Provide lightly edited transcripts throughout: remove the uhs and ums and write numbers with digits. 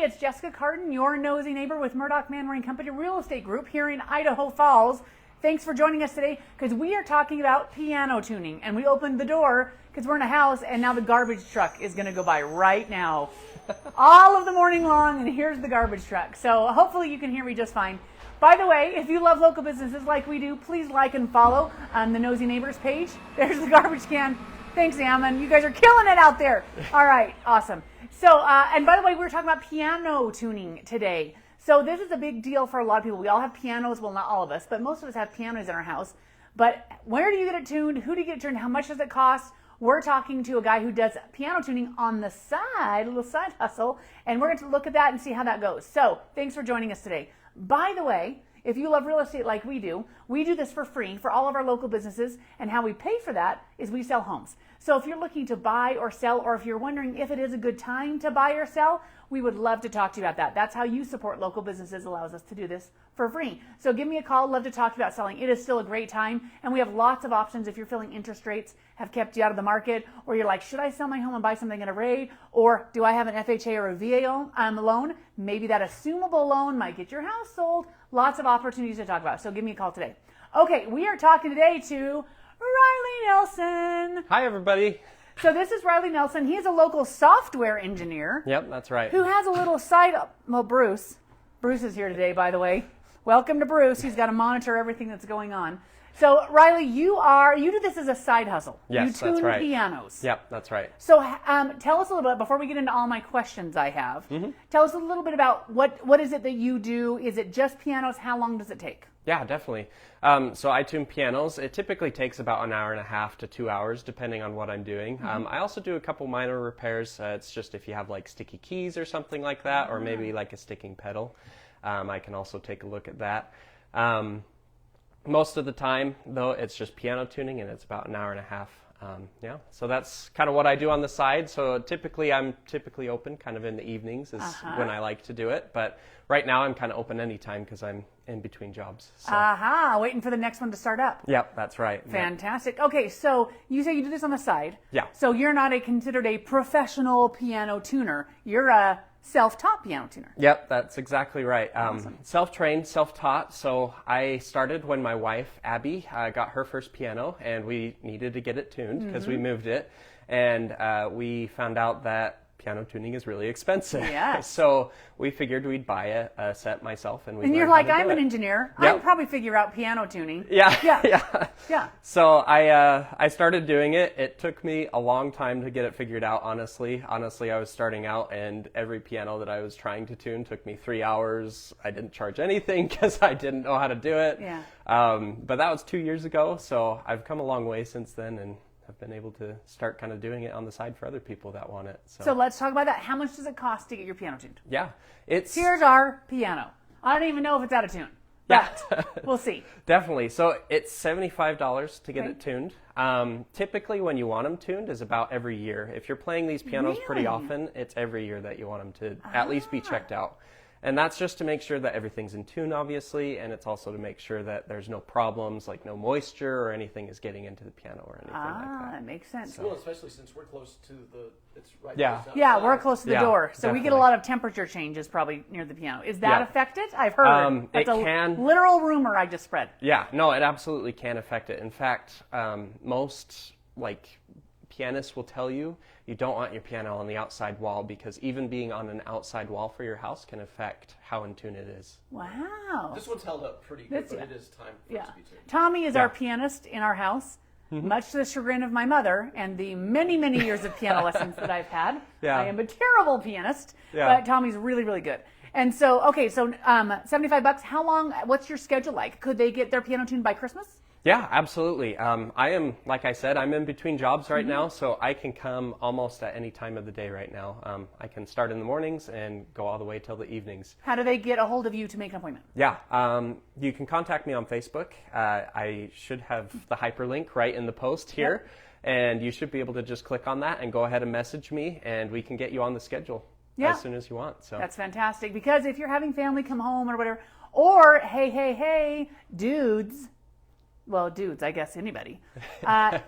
it's Jessica Cardon, your nosy neighbor with Murdock Manwaring Company Real Estate Group here in Idaho Falls. Thanks for joining us today because we are talking about piano tuning. And we opened the door because we're in a house and now the garbage truck is going to go by right now. All of the morning long, and here's the garbage truck. So hopefully you can hear me just fine. By the way, if you love local businesses like we do, please like and follow on the Nosy Neighbors page. There's the garbage can. Thanks, Ammon. You guys are killing it out there. All right, awesome. So, and by the way, we were talking about piano tuning today. So this is a big deal for a lot of people. We all have pianos. Well, not all of us, but most of us have pianos in our house. But where do you get it tuned? Who do you get it tuned? How much does it cost? We're talking to a guy who does piano tuning on the side, a little side hustle, and we're going to look at that and see how that goes. So thanks for joining us today. By the way, if you love real estate like we do this for free for all of our local businesses, and how we pay for that is we sell homes. So if you're looking to buy or sell, or if you're wondering if it is a good time to buy or sell, we would love to talk to you about that. That's how you support local businesses, allows us to do this for free. So give me a call. Love to talk to you about selling. It is still a great time, and we have lots of options if you're feeling interest rates have kept you out of the market, or you're like, should I sell my home and buy something in a rate, or do I have an FHA or a VA loan? Maybe that assumable loan might get your house sold. Lots of opportunities to talk about. So give me a call today. Okay, we are talking today to Riley Nelson. Hi, everybody. So this is Riley Nelson. He is a local software engineer. Yep, that's right. Who has a little side, well, Bruce. Bruce is here today, by the way. Welcome to Bruce. He's got to monitor everything that's going on. So Riley, you do this as a side hustle. Yes, you tune that's right. pianos. Yep, that's right. So tell us a little bit, before we get into all my questions I have, tell us a little bit about what is it that you do? Is it just pianos? How long does it take? Yeah, definitely. So I tune pianos. It typically takes about an hour and a half to 2 hours, depending on what I'm doing. I also do a couple minor repairs. It's just if you have like sticky keys or something like that, or maybe like a sticking pedal. I can also take a look at that. Most of the time, though, it's just piano tuning, and it's about an hour and a half. Yeah, so that's kind of what I do on the side. So I'm typically open kind of in the evenings is when I like to do it. But right now I'm kind of open anytime because I'm in between jobs. So. Waiting for the next one to start up. Yep, that's right. Fantastic. Yep. Okay, so you say you do this on the side. Yeah. So you're not considered a professional piano tuner. You're a self-taught piano tuner. Yep, that's exactly right. Awesome. Self-trained, self-taught. So I started when my wife, Abby, got her first piano, and we needed to get it tuned because we moved it. And we found out that piano tuning is really expensive. Yes. So we figured we'd buy a set myself, and you're like, I'm an engineer. Yep. I'd probably figure out piano tuning. Yeah. So I started doing it. It took me a long time to get it figured out, honestly. Honestly, I was starting out, and every piano that I was trying to tune took me 3 hours. I didn't charge anything because I didn't know how to do it. Yeah. But that was 2 years ago, so I've come a long way since then, and I've been able to start kind of doing it on the side for other people that want it. So let's talk about that. How much does it cost to get your piano tuned? Yeah. Here's our piano. I don't even know if it's out of tune. Yeah. We'll see. Definitely. So it's $75 to get it tuned. Typically when you want them tuned is about every year. If you're playing these pianos pretty often, it's every year that you want them to at least be checked out. And that's just to make sure that everything's in tune, obviously, and it's also to make sure that there's no problems, like no moisture or anything is getting into the piano or anything like that. That makes sense. Well, especially since we're close to it's right. Yeah. Yeah, we're close to the door, so we get a definitely. lot of temperature changes probably near the piano. Is that affected? I've heard It That's can. literal rumor I just spread. Yeah, no, it absolutely can affect it. In fact, most pianists will tell you don't want your piano on the outside wall because even being on an outside wall for your house can affect how in tune it is. Wow. This one's held up pretty good, but it is time for it to be tuned. Tommy is our pianist in our house, much to the chagrin of my mother and the many, many years of piano lessons that I've had. Yeah. I am a terrible pianist, but Tommy's really, really good. And so, okay, so $75. How long? What's your schedule like? Could they get their piano tuned by Christmas? Yeah, absolutely. I am, like I said, I'm in between jobs right now, so I can come almost at any time of the day right now. I can start in the mornings and go all the way till the evenings. How do they get a hold of you to make an appointment? Yeah, you can contact me on Facebook. I should have the hyperlink right in the post here, and you should be able to just click on that and go ahead and message me, and we can get you on the schedule as soon as you want. So that's fantastic, because if you're having family come home or whatever, or hey, dudes, I guess anybody.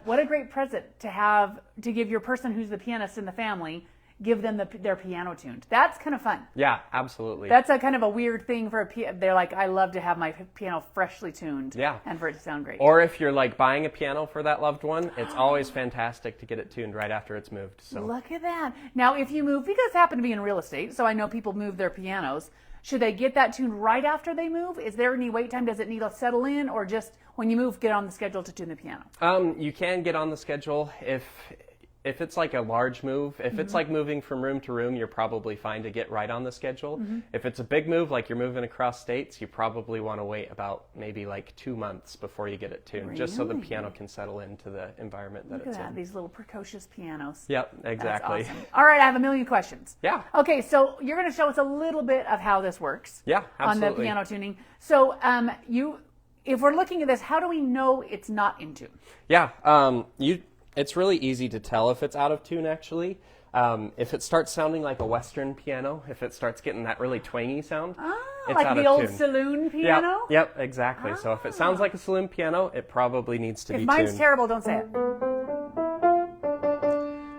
What a great present to have to give your person who's the pianist in the family. give them their piano tuned. That's kind of fun. Yeah, absolutely. That's a kind of a weird thing for they're like, I love to have my piano freshly tuned. Yeah. And for it to sound great. Or if you're like buying a piano for that loved one, it's always fantastic to get it tuned right after it's moved. So look at that. Now, if you move, because I happen to be in real estate, so I know people move their pianos. Should they get that tuned right after they move? Is there any wait time? Does it need to settle in, or just when you move, get on the schedule to tune the piano? You can get on the schedule if it's like a large move. If it's like moving from room to room, you're probably fine to get right on the schedule. If it's a big move, like you're moving across states, you probably want to wait about maybe like 2 months before you get it tuned, just so the piano can settle into the environment that it's in. These little precocious pianos. Yep, exactly. That's awesome. All right, I have a million questions. Yeah. Okay, so you're going to show us a little bit of how this works. Yeah, absolutely. On the piano tuning. So if we're looking at this, how do we know it's not in tune? Yeah, it's really easy to tell if it's out of tune, actually. If it starts sounding like a Western piano, if it starts getting that really twangy sound, it's like out the of old tune. saloon piano? Yep, exactly. So if it sounds like a saloon piano, it probably needs to be tuned. If mine's terrible, don't say it.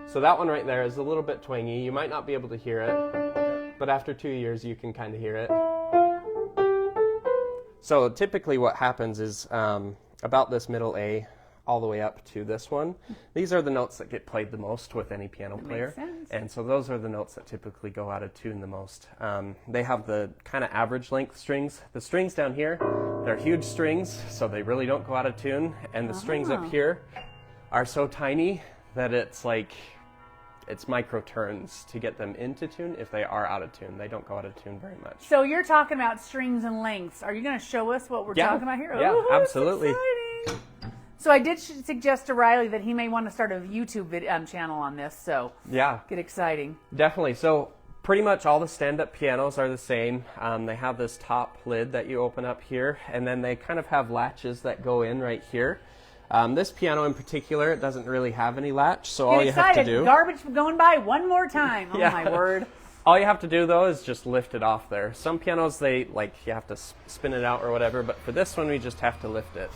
So that one right there is a little bit twangy. You might not be able to hear it, but after 2 years, you can kind of hear it. So typically what happens is about this middle A, all the way up to this one. These are the notes that get played the most with any piano player. Makes sense. And so those are the notes that typically go out of tune the most. They have the kind of average length strings. The strings down here, they're huge strings, so they really don't go out of tune. And the strings up here are so tiny that it's micro turns to get them into tune. If they are out of tune, they don't go out of tune very much. So you're talking about strings and lengths. Are you going to show us what we're talking about here? Yeah, Ooh, absolutely. So I did suggest to Riley that he may want to start a YouTube channel on this, so yeah, get exciting. Definitely. So pretty much all the stand-up pianos are the same. They have this top lid that you open up here, and then they kind of have latches that go in right here. This piano in particular, it doesn't really have any latch, so all you have to do... Garbage going by one more time. Oh, yeah. My word. All you have to do, though, is just lift it off there. Some pianos, you have to spin it out or whatever, but for this one, we just have to lift it.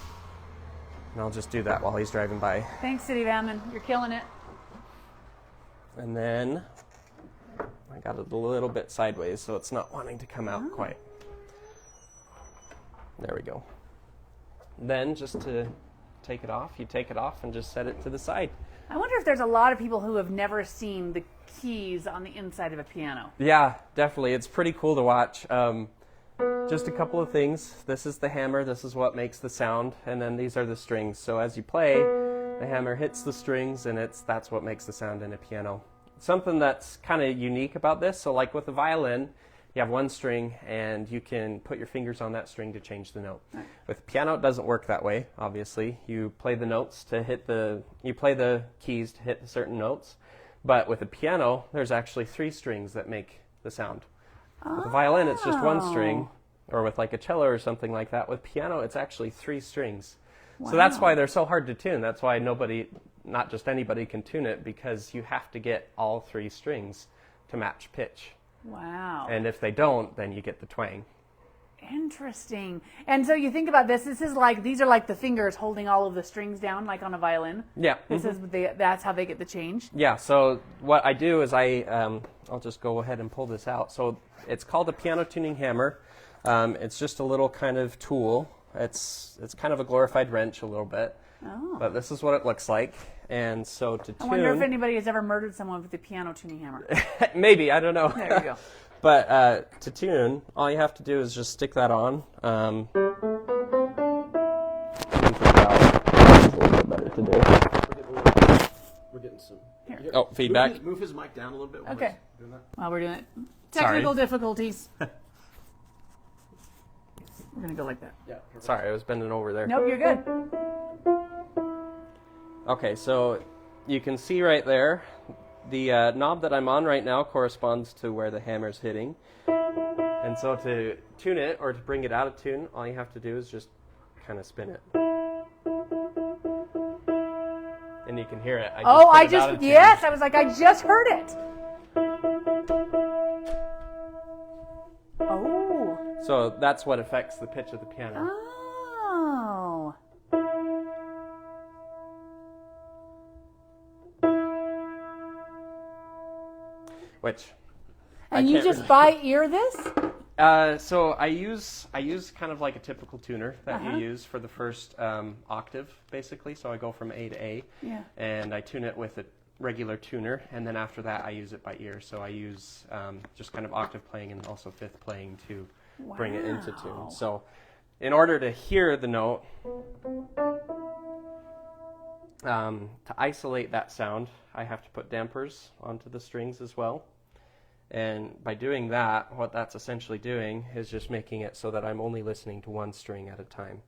And I'll just do that while he's driving by. Thanks, City Vanman. You're killing it. And then I got it a little bit sideways, so it's not wanting to come out quite. There we go. Then just to take it off, you take it off and just set it to the side. I wonder if there's a lot of people who have never seen the keys on the inside of a piano. Yeah, definitely. It's pretty cool to watch. Just a couple of things. This is the hammer. This is what makes the sound. And then these are the strings. So as you play, the hammer hits the strings, and that's what makes the sound in a piano. Something that's kind of unique about this, so like with a violin, you have one string, and you can put your fingers on that string to change the note. Right. With piano, it doesn't work that way, obviously. You play the notes to you play the keys to hit certain notes. But with a piano, there's actually 3 strings that make the sound. With a violin, it's just one string, or with like a cello or something like that. With piano, it's actually 3 strings. Wow. So that's why they're so hard to tune. That's why not just anybody can tune it, because you have to get all 3 strings to match pitch. Wow. And if they don't, then you get the twang. Interesting. And so you think about this is these are like the fingers holding all of the strings down, like on a violin. Yeah. That's how they get the change. Yeah. So what I do is I'll just go ahead and pull this out. So it's called a piano tuning hammer. It's just a little kind of tool. It's kind of a glorified wrench a little bit. Oh. But this is what it looks like. And so to tune... I wonder if anybody has ever murdered someone with a piano tuning hammer. Maybe, I don't know. There you go. But to tune, all you have to do is just stick that on. It's a little bit better to do. We're getting some... Here. Oh, feedback. Move his mic down a little bit. Okay. Doing that. While we're doing it. Technical difficulties. We're going to go like that. Yeah. Perfect. Sorry, I was bending over there. Nope, you're good. Okay, so you can see right there, the knob that I'm on right now corresponds to where the hammer's hitting. And so to tune it, or to bring it out of tune, all you have to do is just kind of spin it. And you can hear it. Yes, I was like, I just heard it. Oh. So that's what affects the pitch of the piano. Oh. which And you can't just really- by ear this? So I use kind of like a typical tuner that you use for the first octave, basically. So I go from A to A, and I tune it with a regular tuner, and then after that I use it by ear. So I use just kind of octave playing and also fifth playing to bring it into tune. So in order to hear the note, to isolate that sound, I have to put dampers onto the strings as well. And by doing that, what that's essentially doing is just making it so that I'm only listening to one string at a time.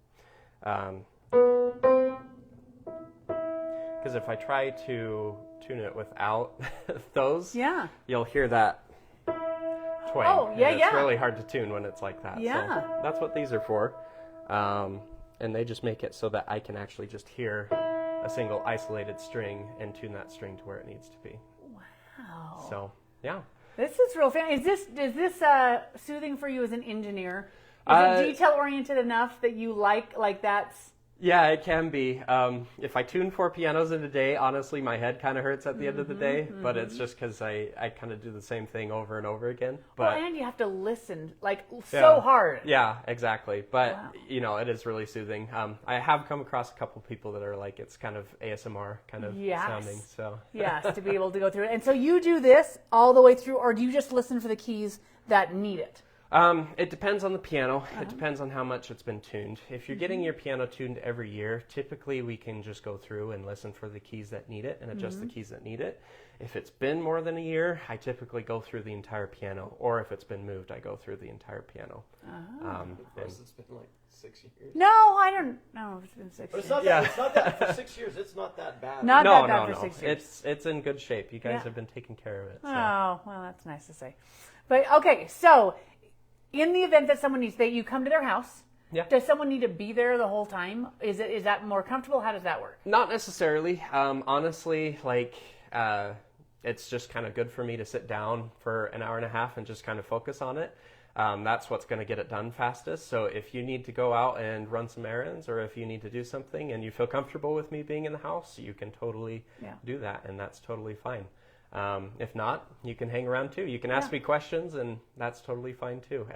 Because if I try to tune it without those, you'll hear that twang. Oh, yeah, and it's really hard to tune when it's like that. Yeah. So that's what these are for. And they just make it so that I can actually just hear a single isolated string and tune that string to where it needs to be. Wow. So, yeah. This is real fan. Is this soothing for you as an engineer? Is it detail oriented enough that you like that's? Yeah, it can be. If I tune 4 pianos in a day, honestly, my head kind of hurts at the end of the day. But it's just because I kind of do the same thing over and over again. But and you have to listen so hard. Yeah, exactly. But it is really soothing. I have come across a couple people that are like, it's kind of ASMR kind of sounding. So yes, to be able to go through it. And so you do this all the way through, or do you just listen for the keys that need it? It depends on the piano. It depends on how much it's been tuned. If you're getting your piano tuned every year, typically we can just go through and listen for the keys that need it and adjust the keys that need it. If it's been more than a year, I typically go through the entire piano. Or if it's been moved, I go through the entire piano. It's been like 6 years. No, I don't know. It's been 6 But years. it's not that, it's not that for 6 years. It's not that bad. Not No, that bad no, for no. 6 years. It's in good shape. You guys have been taking care of it. So. Oh, well, that's nice to say. But okay, so in the event that someone needs, that you come to their house, does someone need to be there the whole time? Is that more comfortable? How does that work? Not necessarily. Honestly, it's just kind of good for me to sit down for an hour and a half and just kind of focus on it. That's what's going to get it done fastest. So if you need to go out and run some errands, or if you need to do something and you feel comfortable with me being in the house, you can totally do that, and that's totally fine. If not, you can hang around too. You can ask me questions, and that's totally fine too.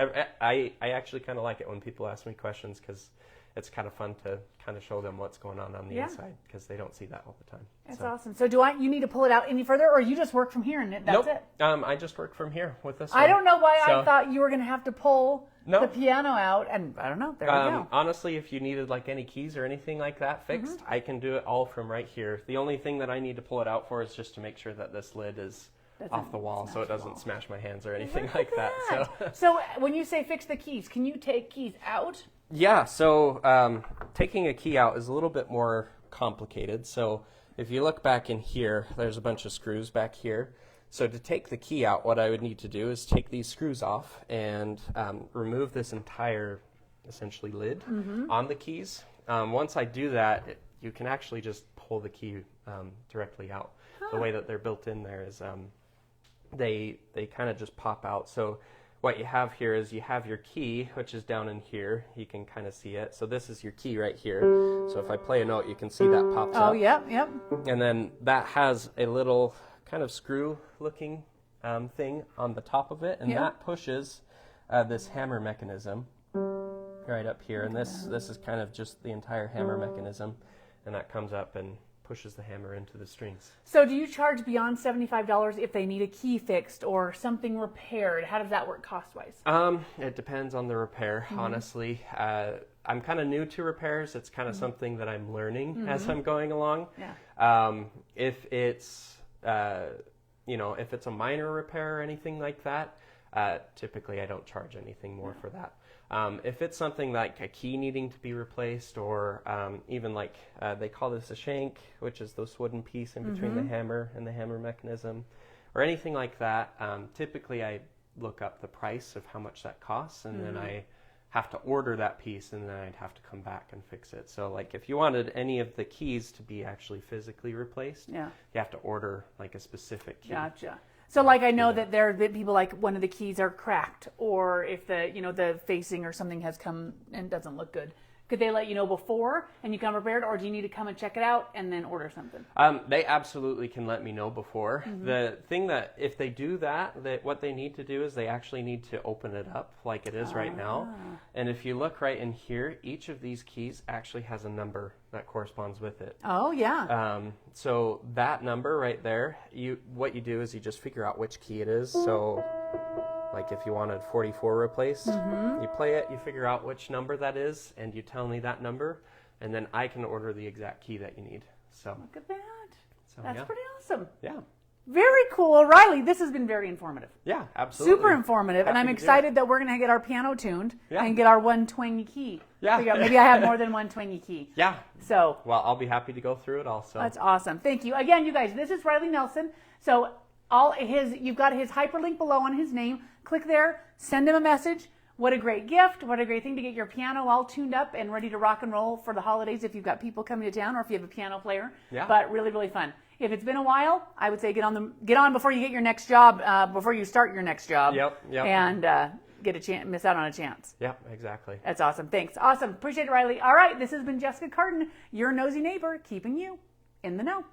I actually kind of like it when people ask me questions, because it's kind of fun to kind of show them what's going on the inside, because they don't see that all the time. That's awesome. So you need to pull it out any further, or you just work from here and that's it? I just work from here with this I one. don't know why I thought you were going to have to pull No. the piano out, and I don't know. There we go. Honestly, if you needed like any keys or anything like that fixed, I can do it all from right here. The only thing that I need to pull it out for is just to make sure that this lid is off the wall, so it doesn't smash my hands or anything like that. So when you say fix the keys, can you take keys out? Yeah, so taking a key out is a little bit more complicated. So if you look back in here, there's a bunch of screws back here. So to take the key out, what I would need to do is take these screws off and remove this entire, essentially, lid on the keys. Once I do that, you can actually just pull the key directly out. The way that they're built in there is they kind of just pop out. So what you have here is you have your key, which is down in here. You can kind of see it. So this is your key right here. So if I play a note, you can see that pops up. Oh, yep. And then that has a little kind of screw-looking thing on the top of it, and that pushes this hammer mechanism right up here. And this is kind of just the entire hammer mechanism, and that comes up and pushes the hammer into the strings. So do you charge beyond $75 if they need a key fixed or something repaired? How does that work cost-wise? It depends on the repair, honestly. I'm kind of new to repairs. It's kind of something that I'm learning as I'm going along. If it's if it's a minor repair or anything like that, typically I don't charge anything more for that. If it's something like a key needing to be replaced, or even like they call this a shank, which is this wooden piece in between the hammer and the hammer mechanism, or anything like that, typically I look up the price of how much that costs, and then I have to order that piece, and then I'd have to come back and fix it. So like if you wanted any of the keys to be actually physically replaced, you have to order like a specific key. Gotcha. So like I know that there are people like one of the keys are cracked, or if the the facing or something has come and doesn't look good, Could they let you know before and you come prepared, or do you need to come and check it out and then order something? They absolutely can let me know before. Mm-hmm. The thing that, if they do that, what they need to do is they actually need to open it up like it is right now. And if you look right in here, each of these keys actually has a number that corresponds with it. Oh, yeah. So that number right there, what you do is you just figure out which key it is. So like if you wanted 44 replaced, you play it, you figure out which number that is, and you tell me that number, and then I can order the exact key that you need. So Look at that. So, That's yeah. pretty awesome. Yeah. Very cool. Riley, this has been very informative. Yeah, absolutely. Super informative. And I'm Happy to do excited that we're going to get our piano tuned Yeah. and get our one twangy key. Yeah. Figure out, maybe I have more than one twangy key. Yeah. So Well, I'll be happy to go through it also. that's awesome. Thank you. Again, you guys, this is Riley Nelson. So you've got his hyperlink below on his name. Click there, send him a message. What a great gift. What a great thing to get your piano all tuned up and ready to rock and roll for the holidays if you've got people coming to town or if you have a piano player. Yeah. But really, really fun. If it's been a while, I would say get on before you get your next job, before you start your next job. Yep. And get a chance, miss out on a chance. Yep, exactly. That's awesome. Thanks. Awesome. Appreciate it, Riley. All right, this has been Jessica Cardon, your nosy neighbor, keeping you in the know.